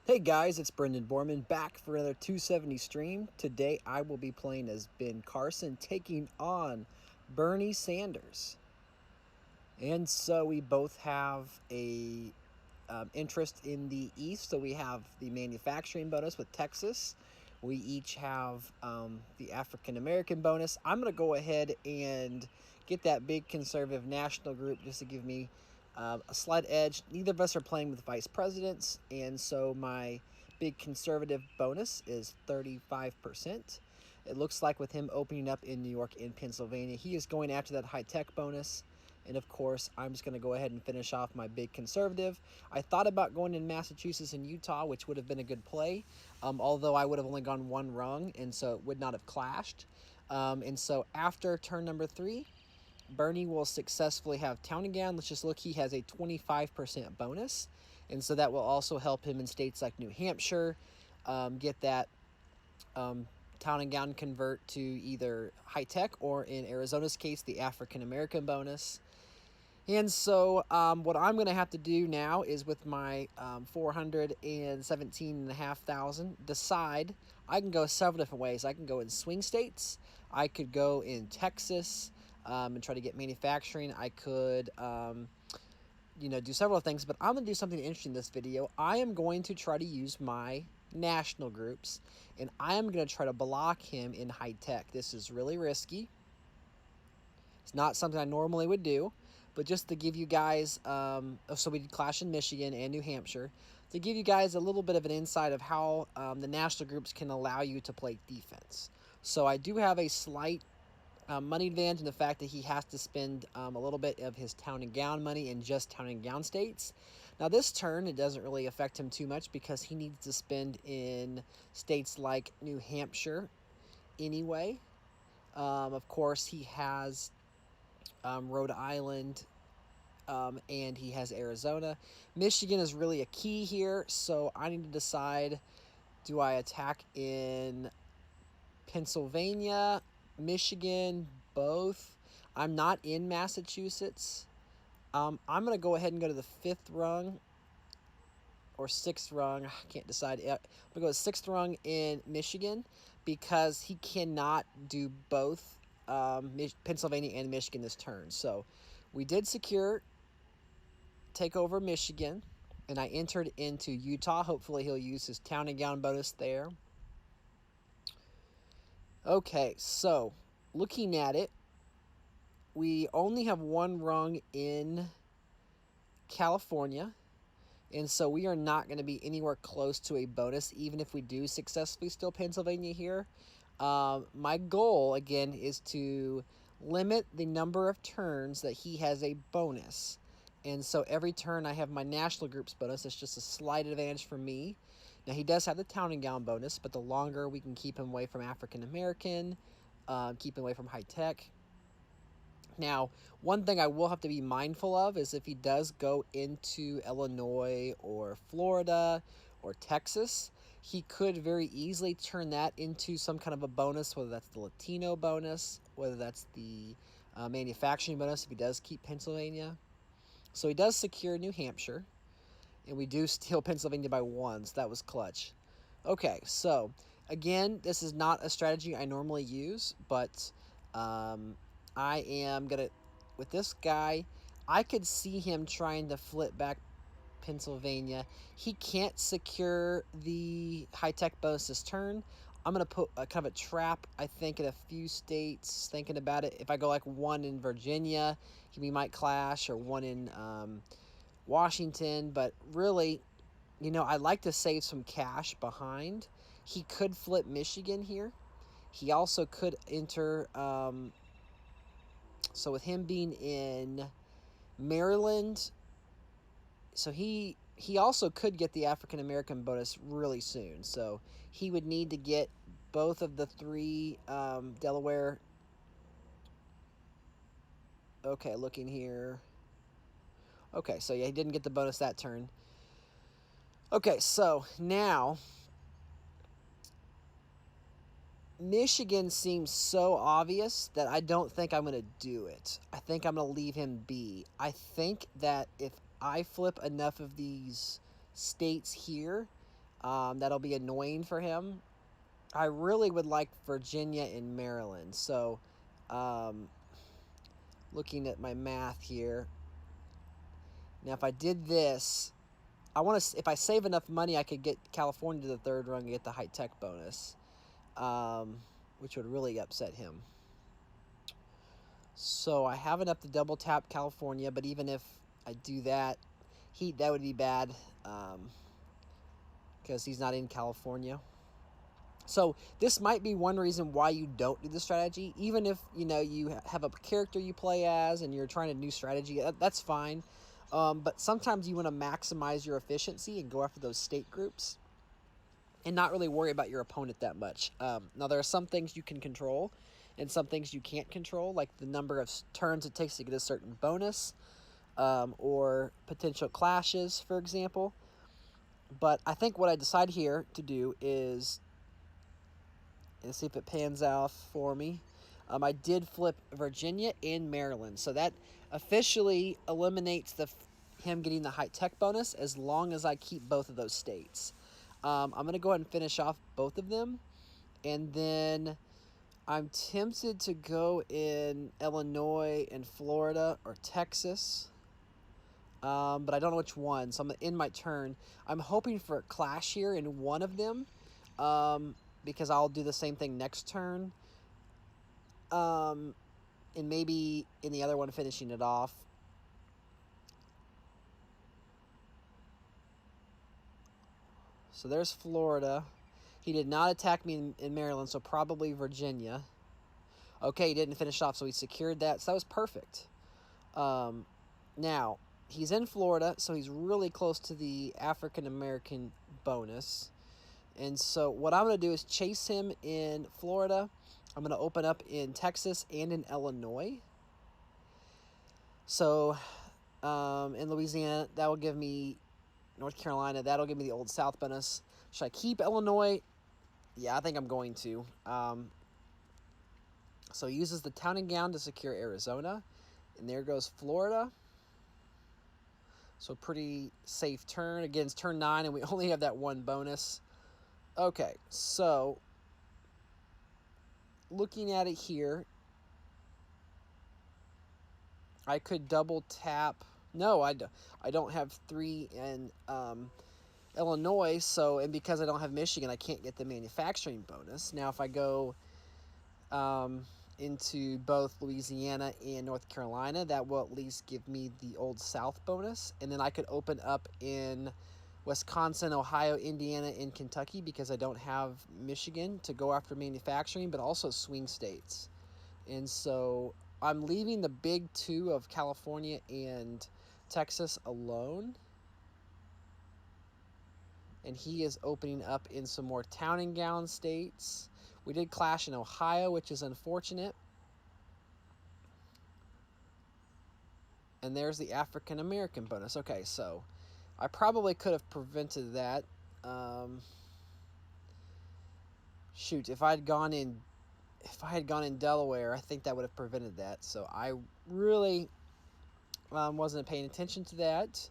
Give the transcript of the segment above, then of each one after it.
Hey guys, it's Brendan Borman back for another 270 stream. Today I will be playing as Ben Carson taking on Bernie Sanders. And so we both have a interest in the East. So we have the manufacturing bonus with Texas. We each have the African American bonus. I'm going to go ahead and get that big conservative national group just to give me a slight edge. Neither of us are playing with vice presidents, and so my big conservative bonus is 35%. It looks like with him opening up in New York and Pennsylvania, he is going after that high-tech bonus. And of course, I'm just going to go ahead and finish off my big conservative. I thought about going in Massachusetts and Utah, which would have been a good play, although I would have only gone one rung, and so it would not have clashed. And so after turn number 3, Bernie will successfully have town and gown. Let's just look. He has a 25% bonus, and so that will also help him in states like New Hampshire get that town and gown convert to either high tech or, in Arizona's case, the African American bonus. And so what I'm going to have to do now is with my 417,500 decide. I can go several different ways. I can go in swing states. I could go in Texas and try to get manufacturing. I could do several things, but I'm going to do something interesting in this video. I am going to try to use my national groups, and I am going to try to block him in high tech. This is really risky. It's not something I normally would do, but just to give you guys, so we did clash in Michigan and New Hampshire, to give you guys a little bit of an insight of how the national groups can allow you to play defense. So I do have a slight money advantage in the fact that he has to spend a little bit of his town and gown money in just town and gown states. Now this turn, it doesn't really affect him too much because he needs to spend in states like New Hampshire anyway. Of course, he has Rhode Island, and he has Arizona. Michigan is really a key here, so I need to decide, do I attack in Pennsylvania, Michigan, both? I'm not in Massachusetts. I'm going to go ahead and go to the 5th rung or 6th rung. I can't decide. I'm going to go to 6th rung in Michigan because he cannot do both Pennsylvania and Michigan this turn. So we did secure take over Michigan, and I entered into Utah. Hopefully he'll use his town and gown bonus there. Okay, so looking at it, we only have one rung in California, and so we are not going to be anywhere close to a bonus, even if we do successfully steal Pennsylvania here. My goal, again, is to limit the number of turns that he has a bonus. And so every turn I have my national groups bonus. It's just a slight advantage for me. Now, he does have the town and gown bonus, but the longer we can keep him away from African American, keep him away from high tech. Now, one thing I will have to be mindful of is if he does go into Illinois or Florida or Texas, he could very easily turn that into some kind of a bonus, whether that's the Latino bonus, whether that's the manufacturing bonus if he does keep Pennsylvania. So he does secure New Hampshire, and we do steal Pennsylvania by 1, so that was clutch. Okay, so again, this is not a strategy I normally use, but I am going to, with this guy, I could see him trying to flip back Pennsylvania. He can't secure the high-tech bonus this turn. I'm going to put a kind of a trap, I think, in a few states, thinking about it. If I go like 1 in Virginia, we might clash, or 1 in Washington. But really, I'd like to save some cash behind. He could flip Michigan here. He also could enter... so with him being in Maryland, so he also could get the African American bonus really soon. So he would need to get both of the 3 Delaware. Okay, looking here. Okay, so yeah, he didn't get the bonus that turn. Okay, so now Michigan seems so obvious that I don't think I'm going to do it. I think I'm going to leave him be. I think that if I flip enough of these states here, That'll be annoying for him. I really would like Virginia and Maryland. So, um, looking at my math here. Now, if I did this, I want to. If I save enough money, I could get California to the third rung and get the high tech bonus, which would really upset him. So I have enough to double tap California, but even if I do that, that would be bad because he's not in California. So this might be one reason why you don't do the strategy, even if you have a character you play as and you're trying a new strategy. That's fine, but sometimes you want to maximize your efficiency and go after those state groups, and not really worry about your opponent that much. Now there are some things you can control, and some things you can't control, like the number of turns it takes to get a certain bonus, or potential clashes, for example. But I think what I decide here to do is, and see if it pans out for me. I did flip Virginia and Maryland, so that officially eliminates him getting the high tech bonus as long as I keep both of those states. I'm going to go ahead and finish off both of them, and then I'm tempted to go in Illinois and Florida or Texas, but I don't know which one, so I'm going to end my turn. I'm hoping for a clash here in one of them, because I'll do the same thing next turn, and maybe in the other one finishing it off. So there's Florida. He did not attack me in Maryland, so probably Virginia. Okay, he didn't finish off, so he secured that. So that was perfect. Now, he's in Florida, so he's really close to the African American bonus. And so what I'm going to do is chase him in Florida. I'm going to open up in Texas and in Illinois. So in Louisiana, that will give me North Carolina. That'll give me the Old South bonus. Should I keep Illinois? Yeah, I think I'm going to. So he uses the Town and Gown to secure Arizona. And there goes Florida. So pretty safe turn. Again, it's turn 9, and we only have that one bonus. Okay, so looking at it here, I could double tap. No, I don't have 3 in Illinois, so, and because I don't have Michigan, I can't get the manufacturing bonus. Now, if I go into both Louisiana and North Carolina, that will at least give me the Old South bonus, and then I could open up in Wisconsin, Ohio, Indiana, and Kentucky because I don't have Michigan to go after manufacturing, but also swing states. And so I'm leaving the big 2 of California and Texas alone. And he is opening up in some more Town and Gown states. We did clash in Ohio, which is unfortunate. And there's the African American bonus. Okay, so I probably could have prevented that. Shoot, if I had gone in Delaware, I think that would have prevented that. So I really wasn't paying attention to that,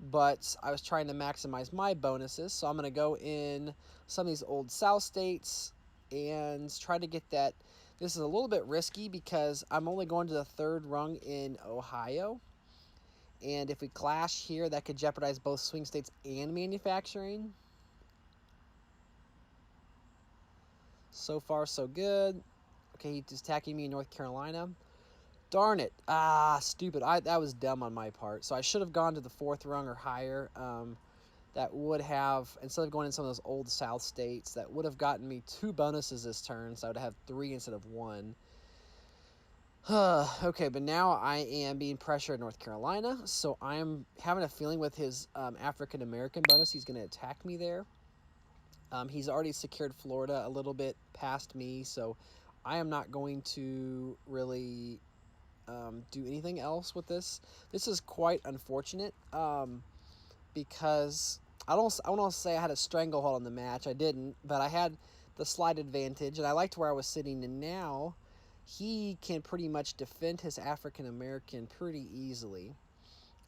but I was trying to maximize my bonuses. So I'm going to go in some of these Old South states and try to get that. This is a little bit risky because I'm only going to the 3rd rung in Ohio. And if we clash here, that could jeopardize both swing states and manufacturing. So far, so good. Okay, he's attacking me in North Carolina. Darn it. Stupid. That was dumb on my part. So I should have gone to the 4th rung or higher. That would have, instead of going in some of those Old South states, that would have gotten me 2 bonuses this turn. So I would have 3 instead of 1. Okay, but now I am being pressured in North Carolina. So I'm having a feeling with his African American bonus, he's going to attack me there. He's already secured Florida a little bit past me, so I am not going to really do anything else with this. This is quite unfortunate because I don't want to say I had a stranglehold on the match. I didn't, but I had the slight advantage, and I liked where I was sitting. And now he can pretty much defend his African American pretty easily.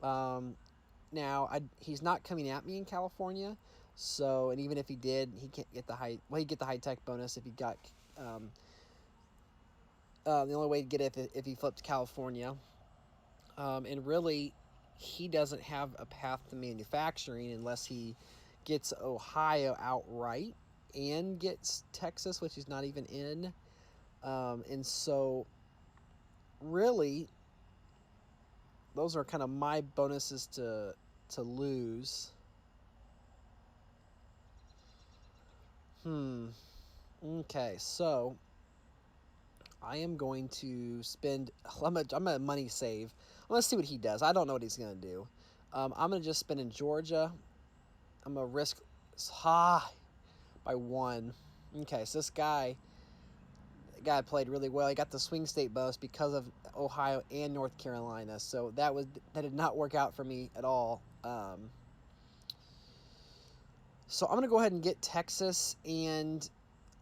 Now he's not coming at me in California, So, and even if he did, he can't get the high. Well, he'd get the high tech bonus if he got. The only way to get it if he flipped California, and really, he doesn't have a path to manufacturing unless he gets Ohio outright and gets Texas, which he's not even in. And so, really, those are kind of my bonuses to lose. Okay, so I am going to spend. I'm gonna money save. Let's see what he does. I don't know what he's gonna do. I'm gonna just spend in Georgia. I'm gonna risk high by 1. Okay, so this guy played really well. He got the swing state bonus because of Ohio and North Carolina. So that did not work out for me at all. So I'm gonna go ahead and get Texas, and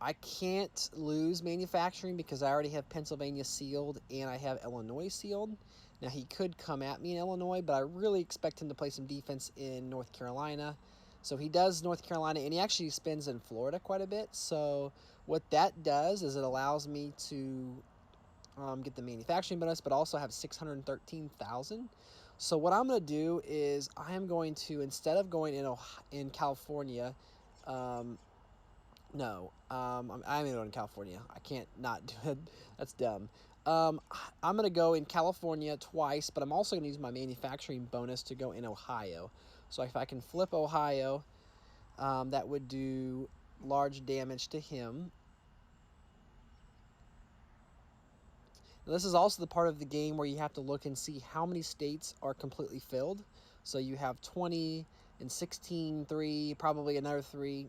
I can't lose manufacturing because I already have Pennsylvania sealed and I have Illinois sealed. Now he could come at me in Illinois, but I really expect him to play some defense in North Carolina. So he does North Carolina, and he actually spends in Florida quite a bit. So what that does is it allows me to get the manufacturing bonus, but also have 613,000. So what I'm going to do is I am going to, instead of going in California, no, I'm in California. I can't not do it. That's dumb. I'm going to go in California twice, but I'm also going to use my manufacturing bonus to go in Ohio. So if I can flip Ohio, that would do large damage to him. Now, this is also the part of the game where you have to look and see how many states are completely filled. So you have 20 and 16, 3, probably another 3,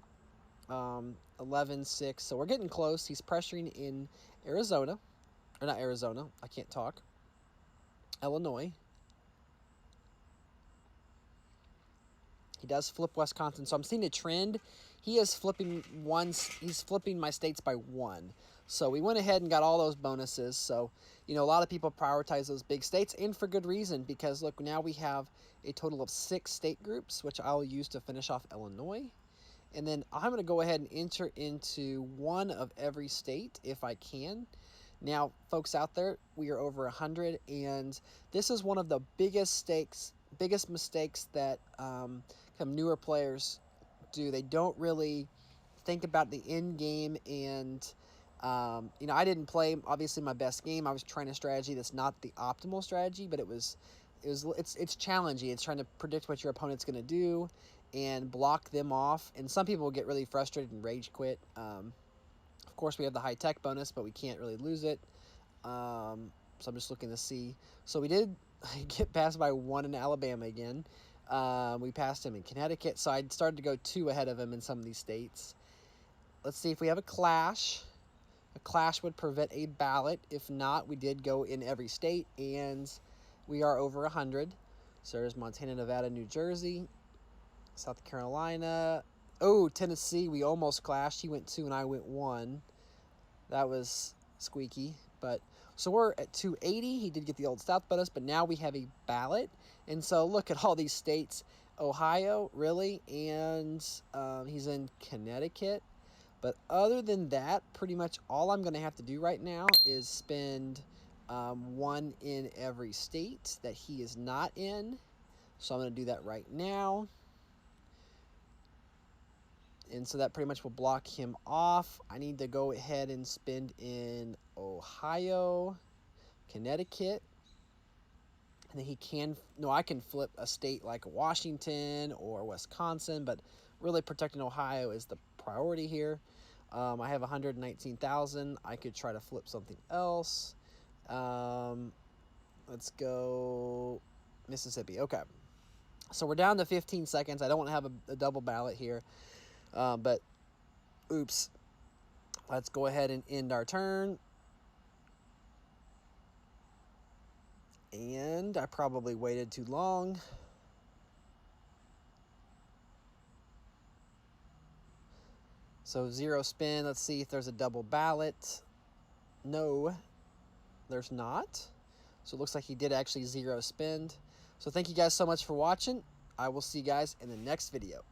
11, 6. So we're getting close. He's pressuring in Arizona. Or not Arizona. I can't talk. Illinois. He does flip Wisconsin. So I'm seeing a trend. He is flipping he's flipping my states by 1. So we went ahead and got all those bonuses. So, a lot of people prioritize those big states, and for good reason, because look, now we have a total of 6 state groups, which I'll use to finish off Illinois. And then I'm going to go ahead and enter into 1 of every state if I can. Now, folks out there, we are over 100, and this is one of the biggest mistakes that newer players do. They don't really think about the end game, and I didn't play obviously my best game. I was trying a strategy that's not the optimal strategy, but it's challenging. It's trying to predict what your opponent's going to do and block them off. And some people get really frustrated and rage quit. Of course, we have the high tech bonus, but we can't really lose it. So I'm just looking to see. So we did get passed by 1 in Alabama again. We passed him in Connecticut, so I started to go 2 ahead of him in some of these states. Let's see if we have a clash. A clash would prevent a ballot. If not, we did go in every state, and we are over 100. So there's Montana, Nevada, New Jersey, South Carolina. Oh, Tennessee, we almost clashed. He went 2 and I went 1. That was squeaky. But so we're at 280. He did get the old South bonus, but now we have a ballot. And so look at all these states. Ohio, really, and he's in Connecticut. But other than that, pretty much all I'm going to have to do right now is spend 1 in every state that he is not in. So I'm going to do that right now. And so that pretty much will block him off. I need to go ahead and spend in Ohio, Connecticut. And then I can flip a state like Washington or Wisconsin, but really protecting Ohio is the priority here. I have 119,000. I could try to flip something else. Let's go Mississippi. Okay. So we're down to 15 seconds. I don't want to have a double ballot here. But, oops. Let's go ahead and end our turn. And I probably waited too long. So 0 spin. Let's see if there's a double ballot. No, there's not. So it looks like he did actually 0 spend. So thank you guys so much for watching. I will see you guys in the next video.